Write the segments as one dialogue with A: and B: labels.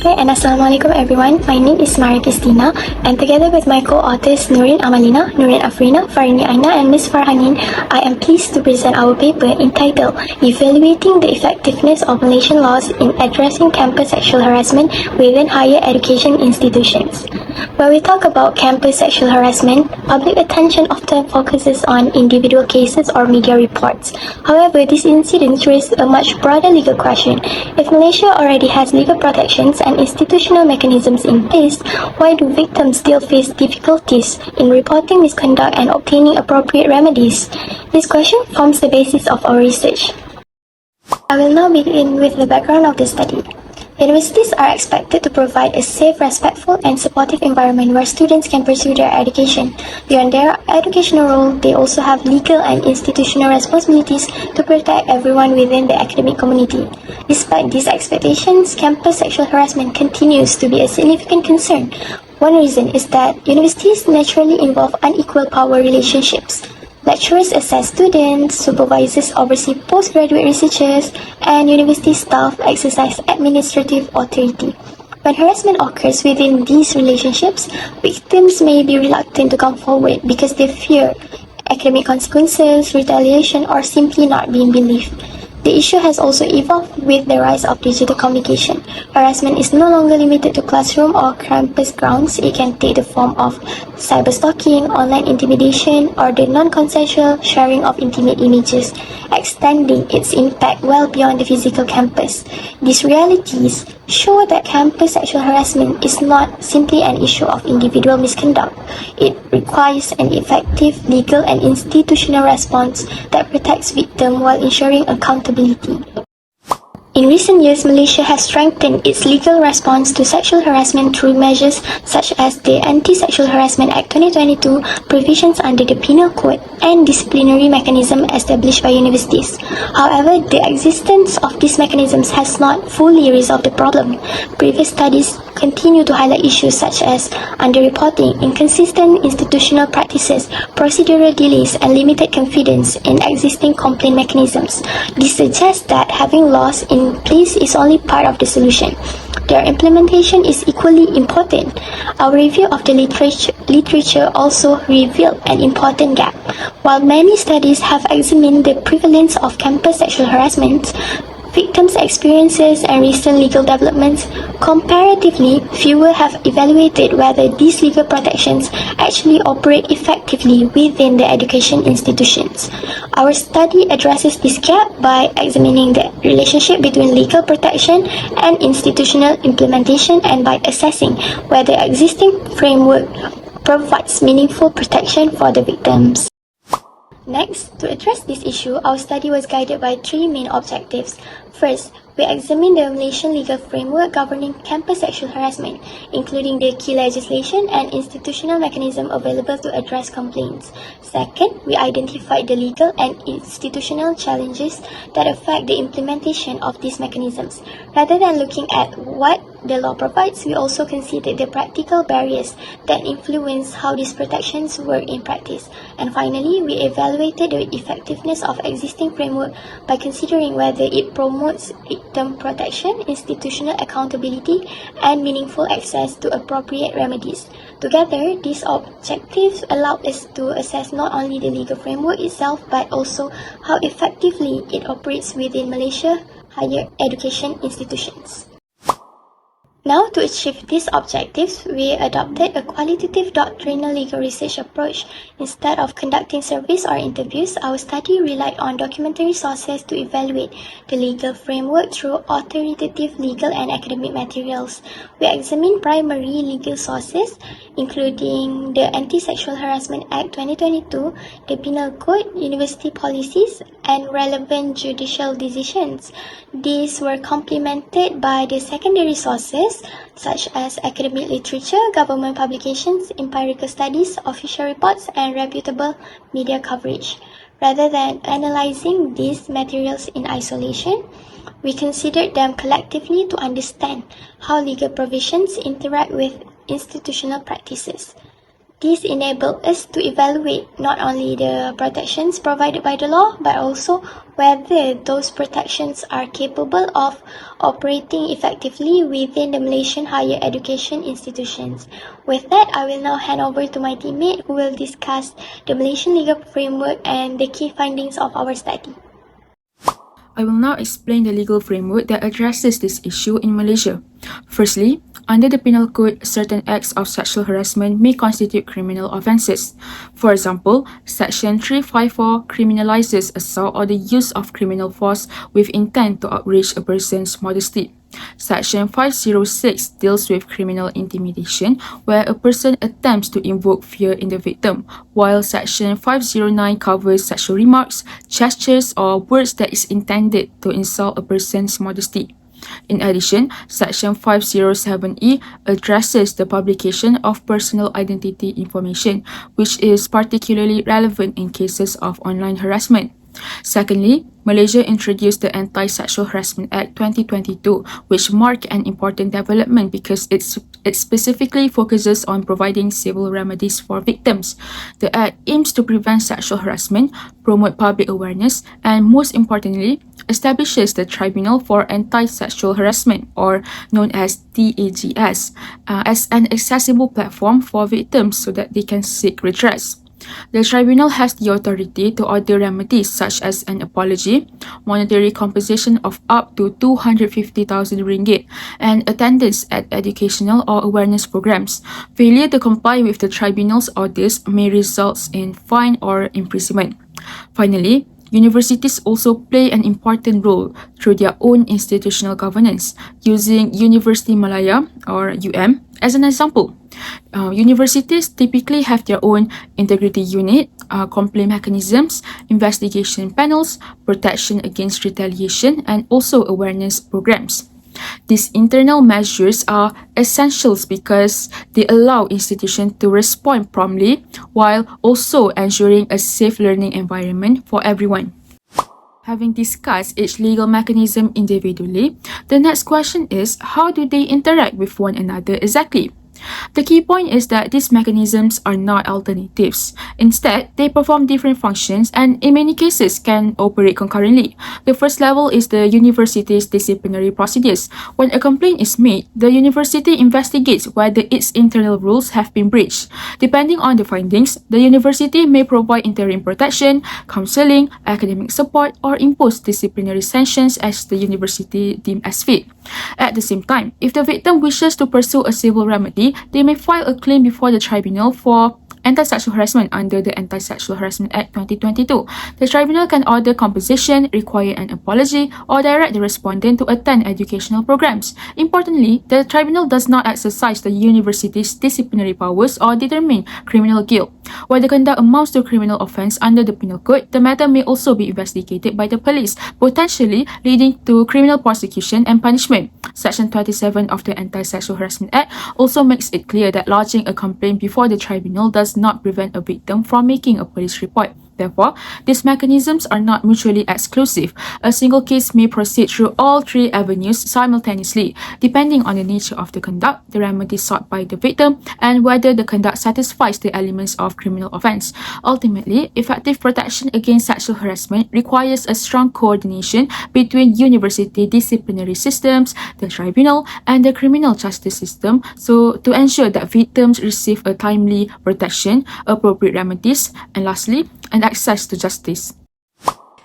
A: Hi and Assalamualaikum everyone. My name is Mariah Qistina, and together with my co-authors Nureen, Amalina, Nureen Afriena, Farini, Aina and Ms. Farhanin, I am pleased to present our paper entitled Evaluating the Effectiveness of Malaysian Laws in Addressing Campus Sexual Harassment Within Higher Education Institutions. When we talk about campus sexual harassment, public attention often focuses on individual cases or media reports. However, these incidents raise a much broader legal question. If Malaysia already has legal protections and institutional mechanisms in place, why do victims still face difficulties in reporting misconduct and obtaining appropriate remedies? This question forms the basis of our research. I will now begin with the background of the study. Universities are expected to provide a safe, respectful, and supportive environment where students can pursue their education. Beyond their educational role, they also have legal and institutional responsibilities to protect everyone within the academic community. Despite these expectations, campus sexual harassment continues to be a significant concern. One reason is that universities naturally involve unequal power relationships. Lecturers assess students, supervisors oversee postgraduate researchers, and university staff exercise administrative authority. When harassment occurs within these relationships, victims may be reluctant to come forward because they fear academic consequences, retaliation, or simply not being believed. The issue has also evolved with the rise of digital communication. Harassment is no longer limited to classroom or campus grounds. It can take the form of cyberstalking, online intimidation, or the non-consensual sharing of intimate images, extending its impact well beyond the physical campus. These realities show that campus sexual harassment is not simply an issue of individual misconduct. It requires an effective legal and institutional response that protects victims while ensuring accountability. In recent years, Malaysia has strengthened its legal response to sexual harassment through measures such as the Anti-Sexual Harassment Act 2022, provisions under the Penal Code, and disciplinary mechanism established by universities. However, the existence of these mechanisms has not fully resolved the problem. Previous studies continue to highlight issues such as underreporting, inconsistent institutional practices, procedural delays, and limited confidence in existing complaint mechanisms. This suggests that having laws in place is only part of the solution. Their implementation is equally important. Our review of the literature also revealed an important gap. While many studies have examined the prevalence of campus sexual harassment, victims' experiences, and recent legal developments, comparatively fewer have evaluated whether these legal protections actually operate effectively within the education institutions. Our study addresses this gap by examining the relationship between legal protection and institutional implementation and by assessing whether existing framework provides meaningful protection for the victims. Next, to address this issue, our study was guided by three main objectives. First, we examined the Malaysian legal framework governing campus sexual harassment, including the key legislation and institutional mechanism available to address complaints. Second, we identified the legal and institutional challenges that affect the implementation of these mechanisms. Rather than looking at what the law provides, we also considered the practical barriers that influence how these protections work in practice. And finally, we evaluated the effectiveness of existing framework by considering whether it promotes victim protection, institutional accountability, and meaningful access to appropriate remedies. Together, these objectives allow us to assess not only the legal framework itself, but also how effectively it operates within Malaysia higher education institutions. Now, to achieve these objectives, we adopted a qualitative doctrinal legal research approach. Instead of conducting surveys or interviews, our study relied on documentary sources to evaluate the legal framework through authoritative legal and academic materials. We examined primary legal sources, including the Anti-Sexual Harassment Act 2022, the Penal Code, university policies, and relevant judicial decisions. These were complemented by the secondary sources, such as academic literature, government publications, empirical studies, official reports, and reputable media coverage. Rather than analyzing these materials in isolation, we considered them collectively to understand how legal provisions interact with institutional practices. This enables us to evaluate not only the protections provided by the law, but also whether those protections are capable of operating effectively within the Malaysian higher education institutions. With that, I will now hand over to my teammate who will discuss the Malaysian legal framework and the key findings of our study.
B: I will now explain the legal framework that addresses this issue in Malaysia. Firstly, under the Penal Code, certain acts of sexual harassment may constitute criminal offences. For example, Section 354 criminalises assault or the use of criminal force with intent to outrage a person's modesty. Section 506 deals with criminal intimidation, where a person attempts to invoke fear in the victim, while Section 509 covers sexual remarks, gestures, or words that is intended to insult a person's modesty. In addition, Section 507E addresses the publication of personal identity information, which is particularly relevant in cases of online harassment. Secondly, Malaysia introduced the Anti-Sexual Harassment Act 2022, which marked an important development because it specifically focuses on providing civil remedies for victims. The Act aims to prevent sexual harassment, promote public awareness, and most importantly, establishes the Tribunal for Anti-Sexual Harassment, or known as TAGS, as an accessible platform for victims so that they can seek redress. The tribunal has the authority to order remedies such as an apology, monetary compensation of up to 250,000 ringgit, and attendance at educational or awareness programs. Failure to comply with the tribunal's orders may result in fine or imprisonment. Finally, universities also play an important role through their own institutional governance, using Universiti Malaya, or as an example. Universities typically have their own integrity unit, complaint mechanisms, investigation panels, protection against retaliation, and also awareness programs. These internal measures are essentials because they allow institutions to respond promptly while also ensuring a safe learning environment for everyone. Having discussed each legal mechanism individually, the next question is, how do they interact with one another exactly? The key point is that these mechanisms are not alternatives. Instead, they perform different functions and in many cases can operate concurrently. The first level is the university's disciplinary procedures. When a complaint is made, the university investigates whether its internal rules have been breached. Depending on the findings, the university may provide interim protection, counseling, academic support, or impose disciplinary sanctions as the university deems as fit. At the same time, if the victim wishes to pursue a civil remedy, they may file a claim before the tribunal for anti-sexual harassment under the Anti-Sexual Harassment Act 2022. The tribunal can order compensation, require an apology, or direct the respondent to attend educational programs. Importantly, the tribunal does not exercise the university's disciplinary powers or determine criminal guilt. Where the conduct amounts to criminal offence under the Penal Code, the matter may also be investigated by the police, potentially leading to criminal prosecution and punishment. Section 27 of the Anti-Sexual Harassment Act also makes it clear that lodging a complaint before the tribunal does not prevent a victim from making a police report. Therefore, these mechanisms are not mutually exclusive. A single case may proceed through all three avenues simultaneously, depending on the nature of the conduct, the remedy sought by the victim, and whether the conduct satisfies the elements of criminal offence. Ultimately, effective protection against sexual harassment requires a strong coordination between university disciplinary systems, the tribunal, and the criminal justice system, so to ensure that victims receive a timely protection, appropriate remedies, and lastly, and access to justice.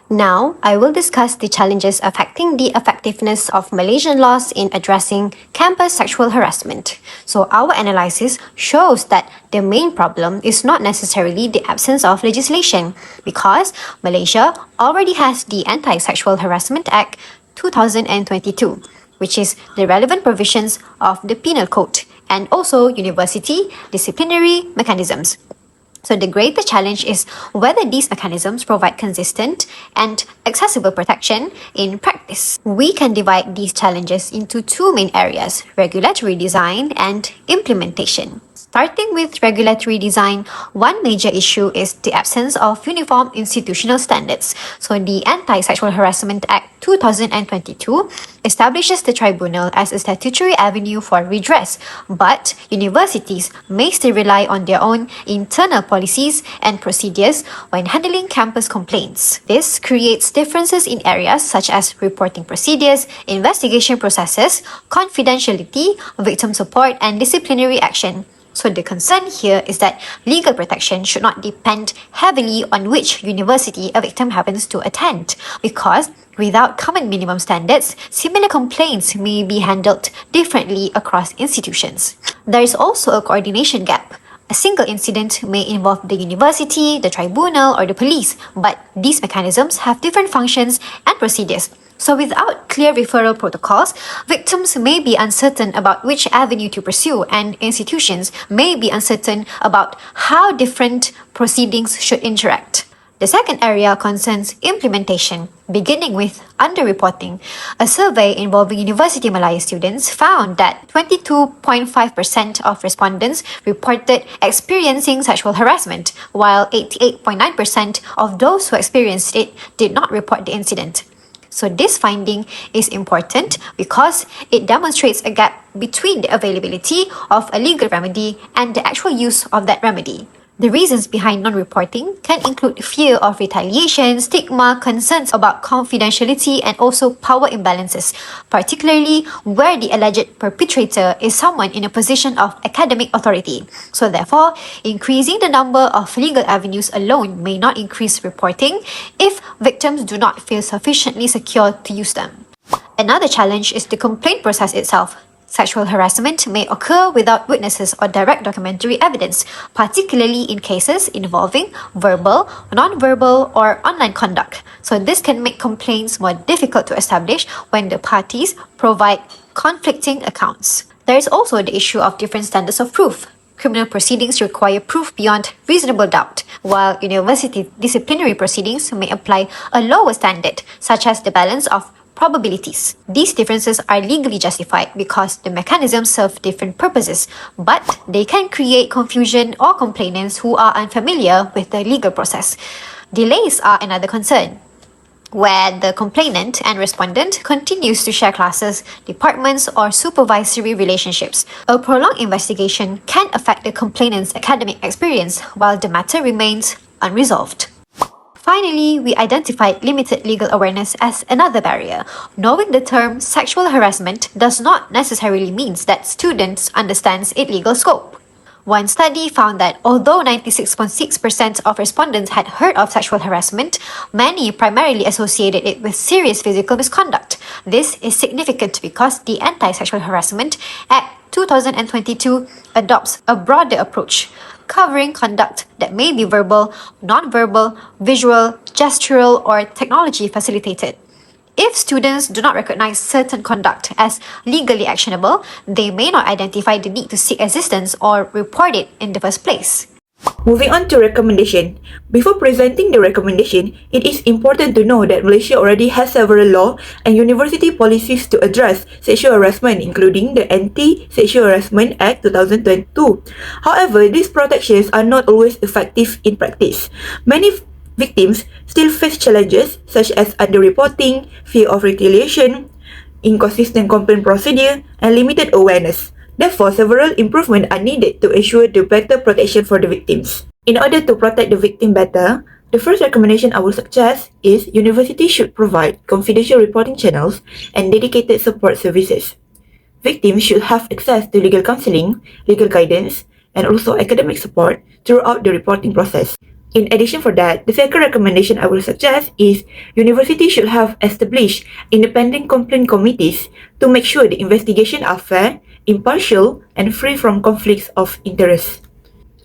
C: Now, I will discuss the challenges affecting the effectiveness of Malaysian laws in addressing campus sexual harassment. So, our analysis shows that the main problem is not necessarily the absence of legislation, because Malaysia already has the Anti-Sexual Harassment Act 2022, which is the relevant provisions of the Penal Code, and also university disciplinary mechanisms. So the greater challenge is whether these mechanisms provide consistent and accessible protection in practice. We can divide these challenges into two main areas: regulatory design and implementation. Starting with regulatory design, one major issue is the absence of uniform institutional standards. So the Anti-Sexual Harassment Act 2022 establishes the tribunal as a statutory avenue for redress, but universities may still rely on their own internal policies and procedures when handling campus complaints. This creates differences in areas such as reporting procedures, investigation processes, confidentiality, victim support, and disciplinary action. So the concern here is that legal protection should not depend heavily on which university a victim happens to attend, because without common minimum standards, similar complaints may be handled differently across institutions. There is also a coordination gap. A single incident may involve the university, the tribunal, or the police, but these mechanisms have different functions and procedures. So without clear referral protocols, victims may be uncertain about which avenue to pursue, and institutions may be uncertain about how different proceedings should interact. The second area concerns implementation, beginning with underreporting. A survey involving Universiti Malaya students found that 22.5% of respondents reported experiencing sexual harassment, while 88.9% of those who experienced it did not report the incident. So this finding is important because it demonstrates a gap between the availability of a legal remedy and the actual use of that remedy. The reasons behind non-reporting can include fear of retaliation, stigma, concerns about confidentiality, and also power imbalances, particularly where the alleged perpetrator is someone in a position of academic authority. So therefore, increasing the number of legal avenues alone may not increase reporting if victims do not feel sufficiently secure to use them. Another challenge is the complaint process itself. Sexual harassment may occur without witnesses or direct documentary evidence, particularly in cases involving verbal, non-verbal, or online conduct. So this can make complaints more difficult to establish when the parties provide conflicting accounts. There is also the issue of different standards of proof. Criminal proceedings require proof beyond reasonable doubt, while university disciplinary proceedings may apply a lower standard, such as the balance of probabilities. These differences are legally justified because the mechanisms serve different purposes, but they can create confusion or complainants who are unfamiliar with the legal process. Delays are another concern, where the complainant and respondent continues to share classes, departments, or supervisory relationships. A prolonged investigation can affect the complainant's academic experience while the matter remains unresolved. Finally, we identified limited legal awareness as another barrier. Knowing the term sexual harassment does not necessarily mean that students understand its legal scope. One study found that although 96.6% of respondents had heard of sexual harassment, many primarily associated it with serious physical misconduct. This is significant because the Anti-Sexual Harassment Act 2022 adopts a broader approach, covering conduct that may be verbal, non-verbal, visual, gestural, or technology facilitated. If students do not recognize certain conduct as legally actionable, they may not identify the need to seek assistance or report it in the first place.
D: Moving on to recommendation. Before presenting the recommendation, it is important to know that Malaysia already has several law and university policies to address sexual harassment, including the Anti-Sexual Harassment Act 2022. However, these protections are not always effective in practice. Many victims still face challenges such as underreporting, fear of retaliation, inconsistent complaint procedure, and limited awareness. Therefore, several improvements are needed to ensure the better protection for the victims. In order to protect the victim better, the first recommendation I will suggest is universities should provide confidential reporting channels and dedicated support services. Victims should have access to legal counseling, legal guidance, and also academic support throughout the reporting process. In addition for that, the second recommendation I will suggest is universities should have established independent complaint committees to make sure the investigations are fair, impartial, and free from conflicts of interest.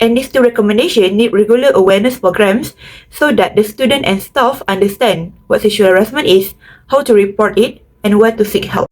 D: And these two recommendations need regular awareness programs so that the student and staff understand what sexual harassment is, how to report it, and where to seek help.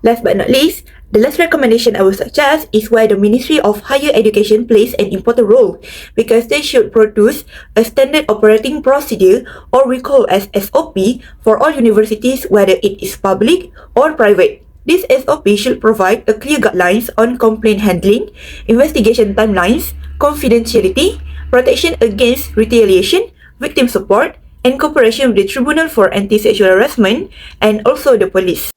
D: Last but not least, the last recommendation I will suggest is where the Ministry of Higher Education plays an important role because they should produce a standard operating procedure, or we call as SOP, for all universities, whether it is public or private. This SOP should provide a clear guidelines on complaint handling, investigation timelines, confidentiality, protection against retaliation, victim support, and cooperation with the Tribunal for Anti-Sexual Harassment and also the police.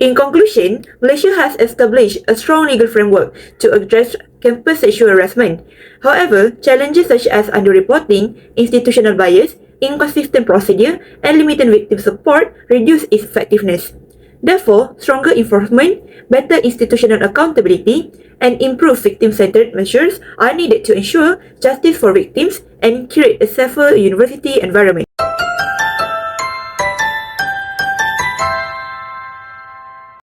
D: In conclusion, Malaysia has established a strong legal framework to address campus sexual harassment. However, challenges such as underreporting, institutional bias, inconsistent procedure, and limited victim support reduce its effectiveness. Therefore, stronger enforcement, better institutional accountability, and improved victim-centered measures are needed to ensure justice for victims and create a safer university environment.